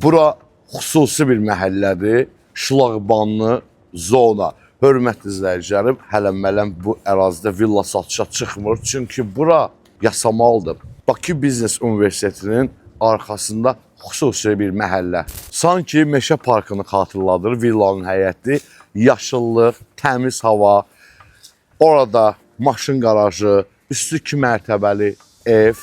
Bura xüsusi bir məhəllədir, şlaqbanlı zona. Hörmətli izləyicilərim, hələm-mələm bu ərazidə villa satışa çıxmır. Çünki bura yasamaldır. Bakı Biznes Universitetinin arxasında xüsusi bir məhəllə. Sanki meşə parkını xatırladır villanın həyəti. Yaşıllıq, təmiz hava, orada maşın qarajı, üstü 2 mərtəbəli ev,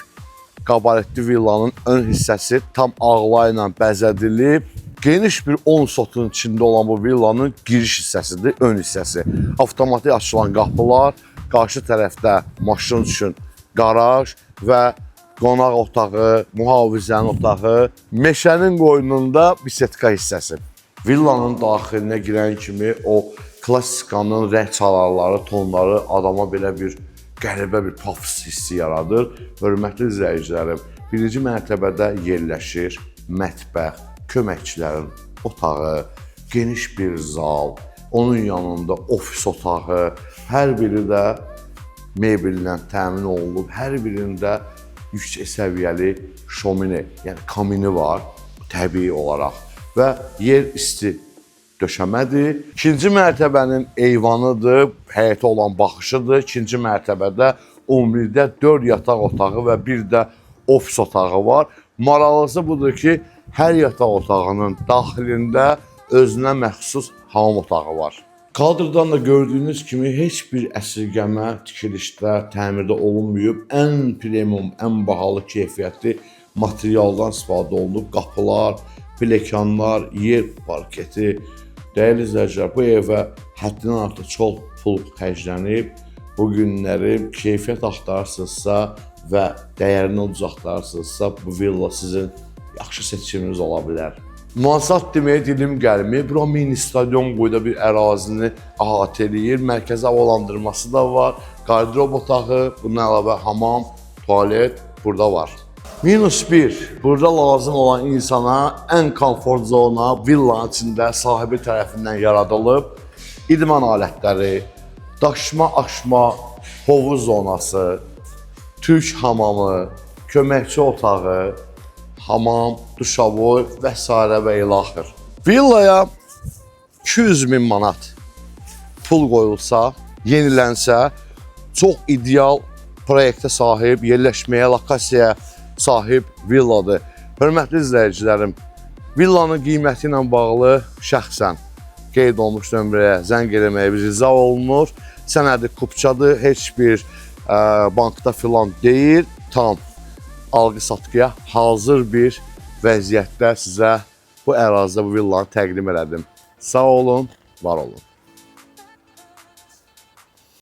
qabaretli villanın ön hissəsi tam ağla ilə bəzədilib. Geniş bir 10 sotun içində olan bu villanın giriş hissəsidir, ön hissəsi. Avtomatik açılan qapılar, qarşı tərəfdə maşın üçün qaraj və qonaq otağı, mühafizənin otağı, meşənin qoynunda bisetka hissəsi. Villanın daxilinə girən kimi o klassikanın rəng çalarları, tonları adama belə bir qəribə bir pafos hissi yaradır. Hörmətli izləyicilərim, birinci mərtəbədə yerləşir mətbəx, köməkçilərin otağı, geniş bir zal, onun yanında ofis otağı, hər biri də mebellə təmin olunub, hər birində yüksək səviyyəli şomini, yəni kamini var, təbii olaraq və yer isti döşəmədir. İkinci mərtəbənin eyvanıdır, həyətə olan baxışıdır. İkinci mərtəbədə ümumilikdə 4 yataq otağı və bir də ofis otağı var. Maraqlısı budur ki, hər yataq otağının daxilində özünə məxsus hamam otağı var. Kadrdan da gördüyünüz kimi heç bir əsirgəmə tikilişdə, təmirdə olunmayıb. Ən premium, ən bahalı keyfiyyətli materialdan istifadə olunub. Qapılar, pilləkənlər, yer parketi. Dəyərli izləyicilər, bu evə həddindən artıq çox pul xərclənib. Bu günləri keyfiyyət axtarırsınızsa və dəyərini ucaqlarsınızsa, bu villa sizin yaxşı seçiminiz ola bilər. Mansard deməyə dilim gəlmir. Bura mini stadion boyda bir ərazini əhatə eləyir. Mərkəzi havalandırması da var. Qardirob otağı, bundan əlavə hamam, tualet burada var. -1, burada lazım olan insana ən komfort zona villanın içində sahibi tərəfindən yaradılıb. İdman alətləri, daşma, aşma, hovuz zonası, türk hamamı, köməkçi otağı, hamam, duşavoy və s. və ilaxır. Villaya 200.000 manat pul qoyulsa, yenilənsə, çox ideal proyektə sahib, yerləşməyə, lokasiyaya sahib villadır. Hörmətli izləyicilərim, villanın qiyməti ilə bağlı şəxsən qeyd olmuş nömrəyə zəng eləməyə bir rica olunur. Sənədi kupçadır, heç bir bankda filan deyil, tam alqı-satqıya hazır bir vəziyyətdə sizə bu ərazidə bu villanı təqdim elədim. Sağ olun, var olun.